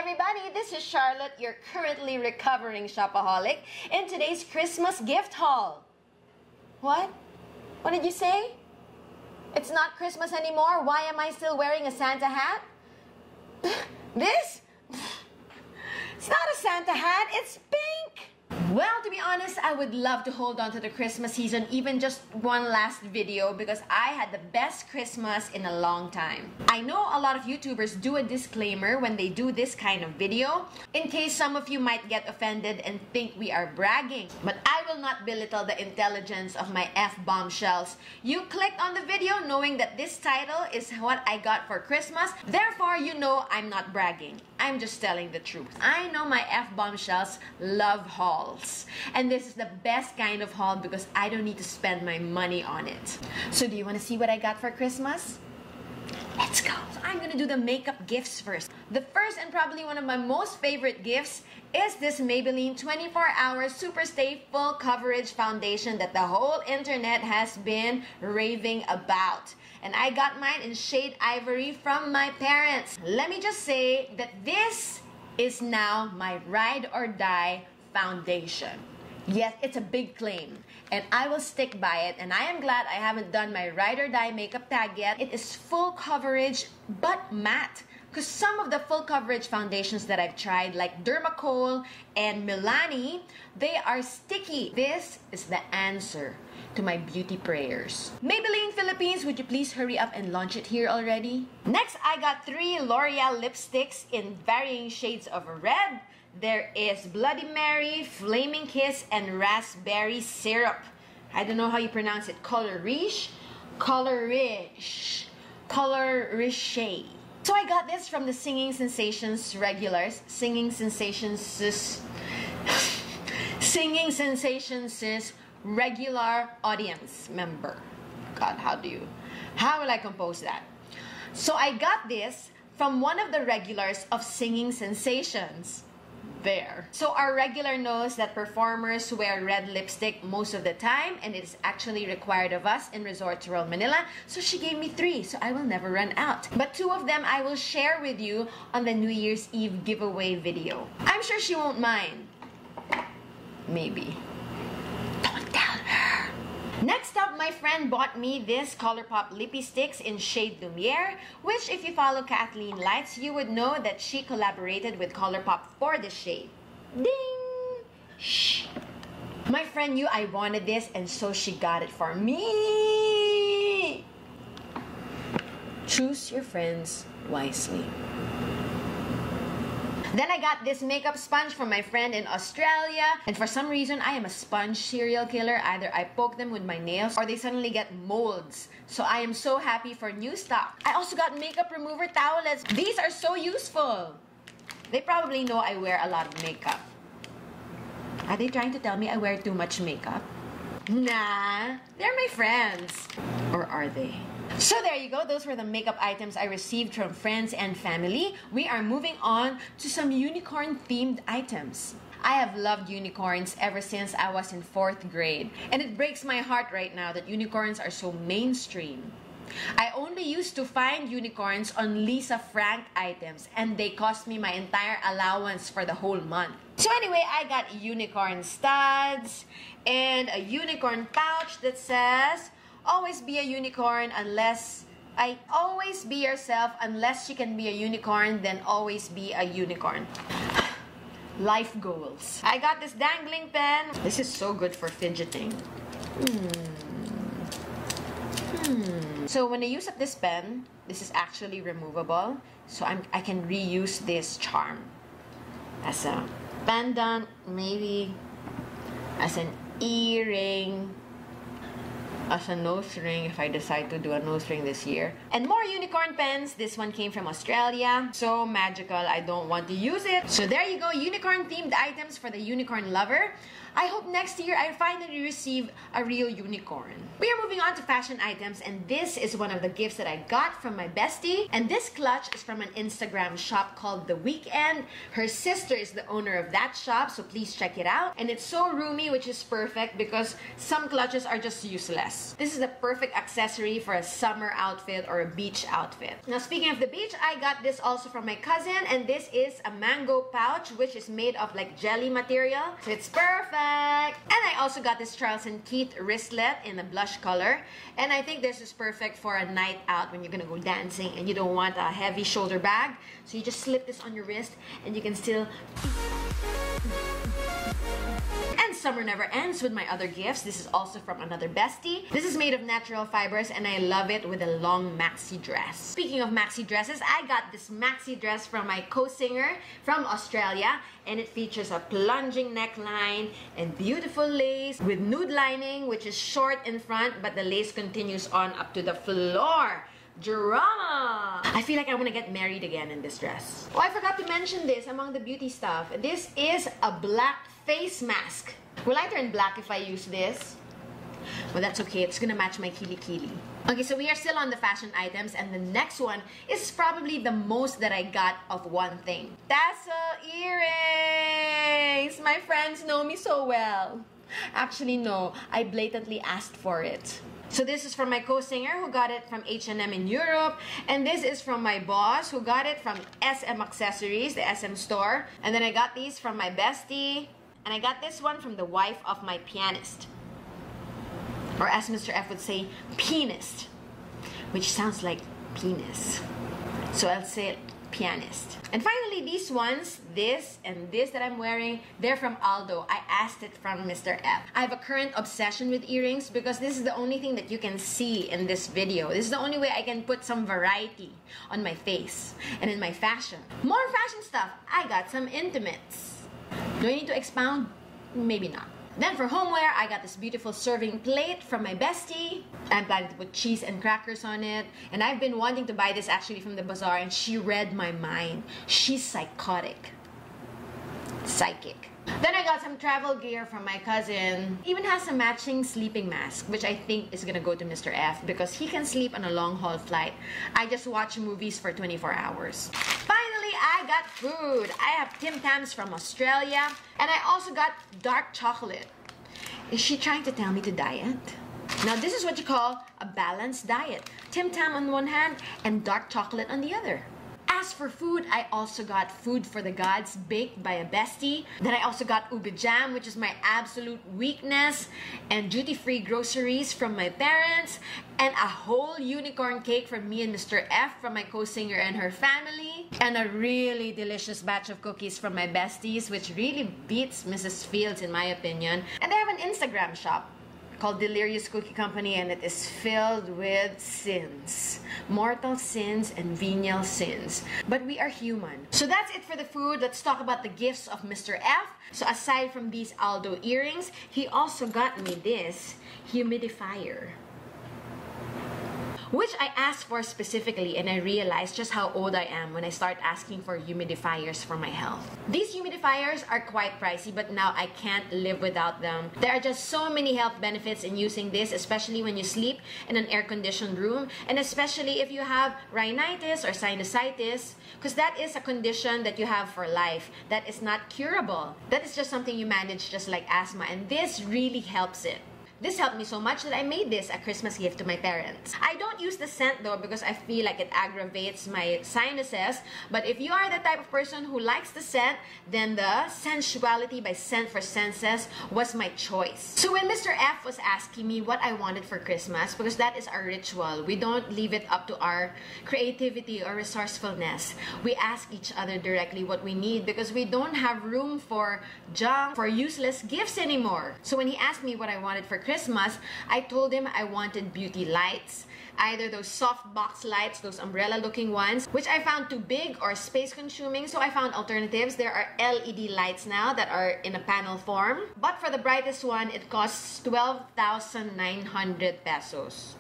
everybody, this is Charlotte, your currently recovering shopaholic, in today's Christmas gift haul. What? What did you say? It's not Christmas anymore? Why am I still wearing a Santa hat? This? It's not a Santa hat, it's pink! Well, to be honest, I would love to hold on to the Christmas season, even just one last video, because I had the best Christmas in a long time. I know a lot of YouTubers do a disclaimer when they do this kind of video, in case some of you might get offended and think we are bragging. But I will not belittle the intelligence of my F Bombshells. You clicked on the video knowing that this title is what I got for Christmas, therefore you know I'm not bragging. I'm just telling the truth. I know my F Bombshells love hauls. And this is the best kind of haul because I don't need to spend my money on it. So do you want to see what I got for Christmas? Let's go! So I'm gonna do the makeup gifts first. The first and probably one of my most favorite gifts is this Maybelline 24-hour Super Stay Full Coverage Foundation that the whole internet has been raving about. And I got mine in shade Ivory from my parents. Let me just say that this is now my ride or die foundation. Yes, it's a big claim, and I will stick by it, and I am glad I haven't done my ride or die makeup tag yet. It is full coverage, but matte. Because some of the full coverage foundations that I've tried, like Dermacol and Milani, they are sticky. This is the answer to my beauty prayers. Maybelline Philippines, would you please hurry up and launch it here already? Next, I got 3 L'Oreal lipsticks in varying shades of red. There is Bloody Mary, Flaming Kiss, and Raspberry Syrup. I don't know how you pronounce it. Colorish. So I got this from the Singing Sensations regulars. Singing Sensations' regular audience member. God, how will I compose that? So I got this from one of the regulars of Singing Sensations. There. So our regular knows that performers wear red lipstick most of the time, and it is actually required of us in Resorts World Manila. So she gave me 3, so I will never run out. But 2 of them I will share with you on the New Year's Eve giveaway video. I'm sure she won't mind. Maybe. Don't tell her. Next up, my friend bought me this ColourPop Lippy Sticks in shade Lumiere, which if you follow Kathleen Lights, you would know that she collaborated with ColourPop for this shade. Ding! Shh! My friend knew I wanted this, and so she got it for me! Choose your friends wisely. Then I got this makeup sponge from my friend in Australia. And for some reason, I am a sponge serial killer. Either I poke them with my nails or they suddenly get molds. So I am so happy for new stock. I also got makeup remover towelettes. These are so useful. They probably know I wear a lot of makeup. Are they trying to tell me I wear too much makeup? Nah, they're my friends. Or are they? So there you go, those were the makeup items I received from friends and family. We are moving on to some unicorn-themed items. I have loved unicorns ever since I was in 4th grade. And it breaks my heart right now that unicorns are so mainstream. I only used to find unicorns on Lisa Frank items, and they cost me my entire allowance for the whole month. So anyway, I got unicorn studs and a unicorn pouch that says, always be a unicorn always be yourself. Unless you can be a unicorn, then always be a unicorn. Life goals. I got this dangling pen. This is so good for fidgeting. So when I use up this pen, this is actually removable. So I can reuse this charm as a pendant, maybe as an earring, as a nose ring if I decide to do a nose ring this year. And more unicorn pens. This one came from Australia. So magical, I don't want to use it. So there you go, unicorn themed items for the unicorn lover. I hope next year I finally receive a real unicorn. We are moving on to fashion items, and this is one of the gifts that I got from my bestie. And this clutch is from an Instagram shop called The Weekend. Her sister is the owner of that shop, so please check it out. And it's so roomy, which is perfect because some clutches are just useless. This is the perfect accessory for a summer outfit or a beach beach outfit. Now, speaking of the beach, I got this also from my cousin, and this is a mango pouch, which is made of like jelly material. So it's perfect. And I also got this Charles & Keith wristlet in a blush color. And I think this is perfect for a night out when you're gonna go dancing and you don't want a heavy shoulder bag. So you just slip this on your wrist and you can still... And summer never ends with my other gifts. This is also from another bestie. This is made of natural fibers and I love it with a long maxi dress. Speaking of maxi dresses, I got this maxi dress from my co-singer from Australia, and it features a plunging neckline and beautiful lace with nude lining, which is short in front but the lace continues on up to the floor. Drama! I feel like I want to get married again in this dress. Oh, I forgot to mention this among the beauty stuff. This is a black face mask. Will I turn black if I use this? Well, that's okay. It's gonna match my kili-kili. Okay, so we are still on the fashion items, and the next one is probably the most that I got of one thing. Tassel earrings! My friends know me so well. Actually, no. I blatantly asked for it. So this is from my co-singer who got it from H&M in Europe. And this is from my boss who got it from SM Accessories, the SM store. And then I got these from my bestie. And I got this one from the wife of my pianist. Or as Mr. F would say, pianist. Which sounds like penis. So I'll say pianist. And finally, these ones, this and this that I'm wearing, they're from Aldo. I asked it from Mr. F. I have a current obsession with earrings because this is the only thing that you can see in this video. This is the only way I can put some variety on my face and in my fashion. More fashion stuff. I got some intimates. Do I need to expound? Maybe not. Then for homeware, I got this beautiful serving plate from my bestie. I'm planning to put cheese and crackers on it. And I've been wanting to buy this actually from the bazaar, and she read my mind. She's psychotic. Psychic. Then I got some travel gear from my cousin. Even has a matching sleeping mask, which I think is gonna go to Mr. F because he can sleep on a long haul flight. I just watch movies for 24 hours. Finally, I got food. I have Tim Tams from Australia, and I also got dark chocolate. Is she trying to tell me to diet? Now this is what you call a balanced diet. Tim Tam on one hand and dark chocolate on the other. As for food, I also got food for the gods baked by a bestie. Then I also got ube jam, which is my absolute weakness, and duty-free groceries from my parents, and a whole unicorn cake from me and Mr. F from my co-singer and her family, and a really delicious batch of cookies from my besties, which really beats Mrs. Fields in my opinion. And they have an Instagram shop called Delirious Cookie Company, and it is filled with sins. Mortal sins and venial sins. But we are human. So that's it for the food. Let's talk about the gifts of Mr. F. So aside from these Aldo earrings, he also got me this humidifier, which I asked for specifically, and I realized just how old I am when I start asking for humidifiers for my health. These humidifiers are quite pricey, but now I can't live without them. There are just so many health benefits in using this, especially when you sleep in an air-conditioned room, and especially if you have rhinitis or sinusitis, because that is a condition that you have for life that is not curable. That is just something you manage just like asthma, and this really helps it. This helped me so much that I made this a Christmas gift to my parents. I don't use the scent though because I feel like it aggravates my sinuses. But if you are the type of person who likes the scent, then the Sensuality by Scent for Senses was my choice. So when Mr. F was asking me what I wanted for Christmas, because that is our ritual, we don't leave it up to our creativity or resourcefulness. We ask each other directly what we need because we don't have room for junk, for useless gifts anymore. So when he asked me what I wanted for Christmas, I told him I wanted beauty lights, either those soft box lights, those umbrella looking ones, which I found too big or space consuming, so I found alternatives. There are LED lights now that are in a panel form, but for the brightest one, it costs 12,900 pesos.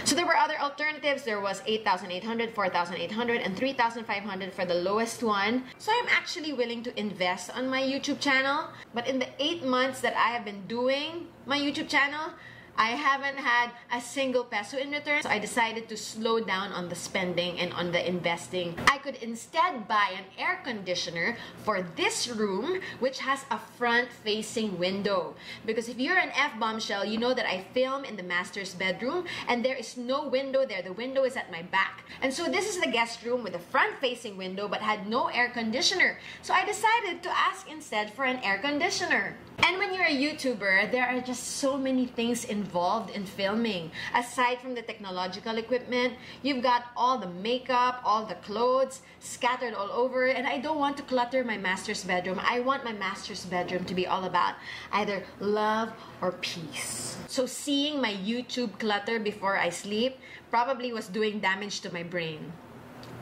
So there were other alternatives. There was 8,800, 4,800, and 3,500 for the lowest one. So I'm actually willing to invest on my YouTube channel. But in the 8 months that I have been doing my YouTube channel, I haven't had a single peso in return, so I decided to slow down on the spending and on the investing. I could instead buy an air conditioner for this room, which has a front-facing window. Because if you're an F Bombshell, you know that I film in the master's bedroom, and there is no window there. The window is at my back. And so this is the guest room with a front-facing window, but had no air conditioner. So I decided to ask instead for an air conditioner. And when you're a YouTuber, there are just so many things involved in filming. Aside from the technological equipment, you've got all the makeup, all the clothes scattered all over, and I don't want to clutter my master's bedroom. I want my master's bedroom to be all about either love or peace. So seeing my YouTube clutter before I sleep probably was doing damage to my brain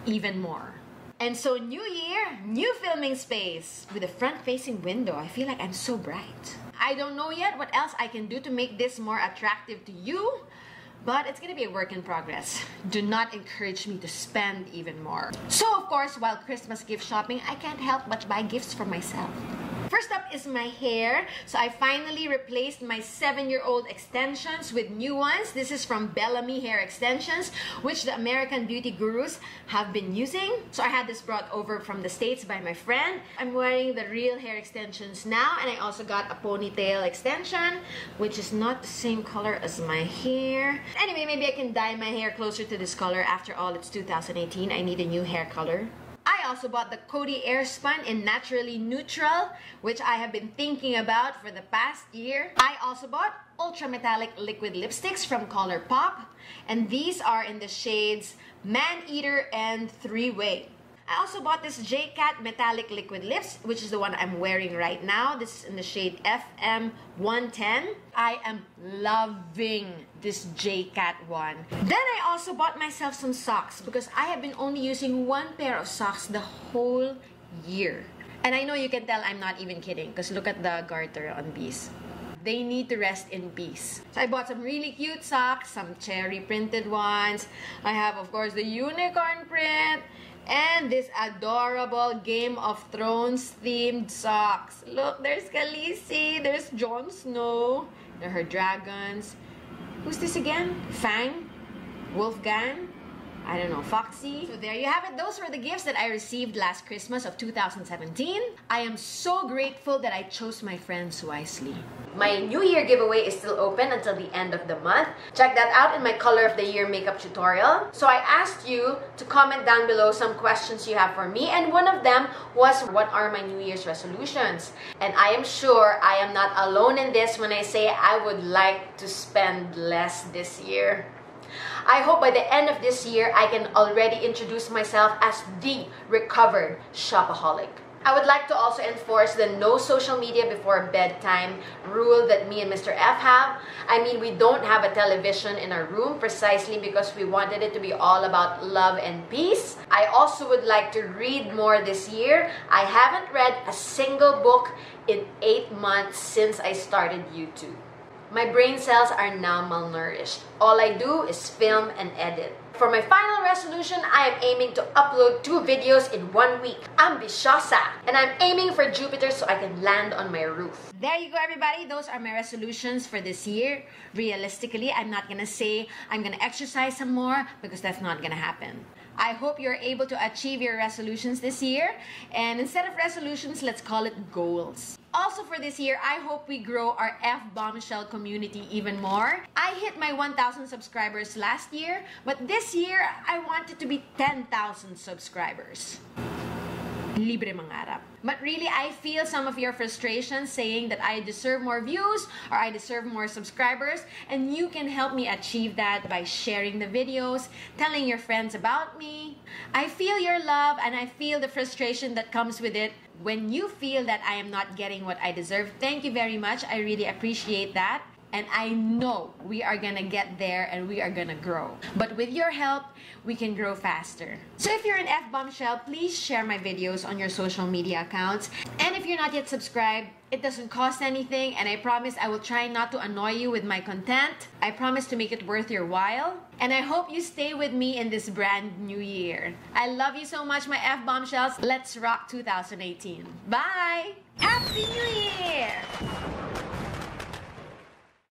even more. And so new year, new filming space with a front-facing window. I feel like I'm so bright. I don't know yet what else I can do to make this more attractive to you, but it's gonna be a work in progress. Do not encourage me to spend even more. So of course, while Christmas gift shopping, I can't help but buy gifts for myself. First up is my hair. So I finally replaced my 7-year-old extensions with new ones. This is from Bellamy Hair Extensions, which the American beauty gurus have been using. So I had this brought over from the States by my friend. I'm wearing the real hair extensions now, and I also got a ponytail extension, which is not the same color as my hair. Anyway, maybe I can dye my hair closer to this color. After all, it's 2018. I need a new hair color. I also bought the Coty Airspun in Naturally Neutral, which I have been thinking about for the past year. I also bought Ultra Metallic Liquid Lipsticks from ColourPop, and these are in the shades Man Eater and 3-Way. I also bought this J.Cat Metallic Liquid Lips, which is the one I'm wearing right now. This is in the shade FM110. I am loving this J.Cat one. Then I also bought myself some socks because I have been only using one pair of socks the whole year. And I know you can tell I'm not even kidding because look at the garter on these. They need to rest in peace. So I bought some really cute socks, some cherry printed ones. I have, of course, the unicorn print. And this adorable Game of Thrones themed socks. Look, there's Khaleesi, there's Jon Snow, there are her dragons. Who's this again? Fang? Wolfgang? I don't know, Foxy. So there you have it. Those were the gifts that I received last Christmas of 2017. I am so grateful that I chose my friends wisely. My New Year giveaway is still open until the end of the month. Check that out in my Color of the Year makeup tutorial. So I asked you to comment down below some questions you have for me, and one of them was, what are my New Year's resolutions? And I am sure I am not alone in this when I say I would like to spend less this year. I hope by the end of this year, I can already introduce myself as the recovered shopaholic. I would like to also enforce the no social media before bedtime rule that me and Mr. F have. I mean, we don't have a television in our room precisely because we wanted it to be all about love and peace. I also would like to read more this year. I haven't read a single book in 8 months since I started YouTube. My brain cells are now malnourished. All I do is film and edit. For my final resolution, I am aiming to upload 2 videos in 1 week. Ambitiosa! And I'm aiming for Jupiter so I can land on my roof. There you go, everybody. Those are my resolutions for this year. Realistically, I'm not gonna say I'm gonna exercise some more because that's not gonna happen. I hope you're able to achieve your resolutions this year. And instead of resolutions, let's call it goals. Also for this year, I hope we grow our F Bombshell community even more. I hit my 1,000 subscribers last year, but this year, I want it to be 10,000 subscribers. Libre mangarap. But really, I feel some of your frustrations saying that I deserve more views or I deserve more subscribers, and you can help me achieve that by sharing the videos, telling your friends about me. I feel your love and I feel the frustration that comes with it when you feel that I am not getting what I deserve. Thank you very much. I really appreciate that. And I know we are gonna get there and we are gonna grow. But with your help, we can grow faster. So if you're an F Bombshell, please share my videos on your social media accounts. And if you're not yet subscribed, it doesn't cost anything, and I promise I will try not to annoy you with my content. I promise to make it worth your while. And I hope you stay with me in this brand new year. I love you so much, my F Bombshells. Let's rock 2018. Bye! Happy New Year!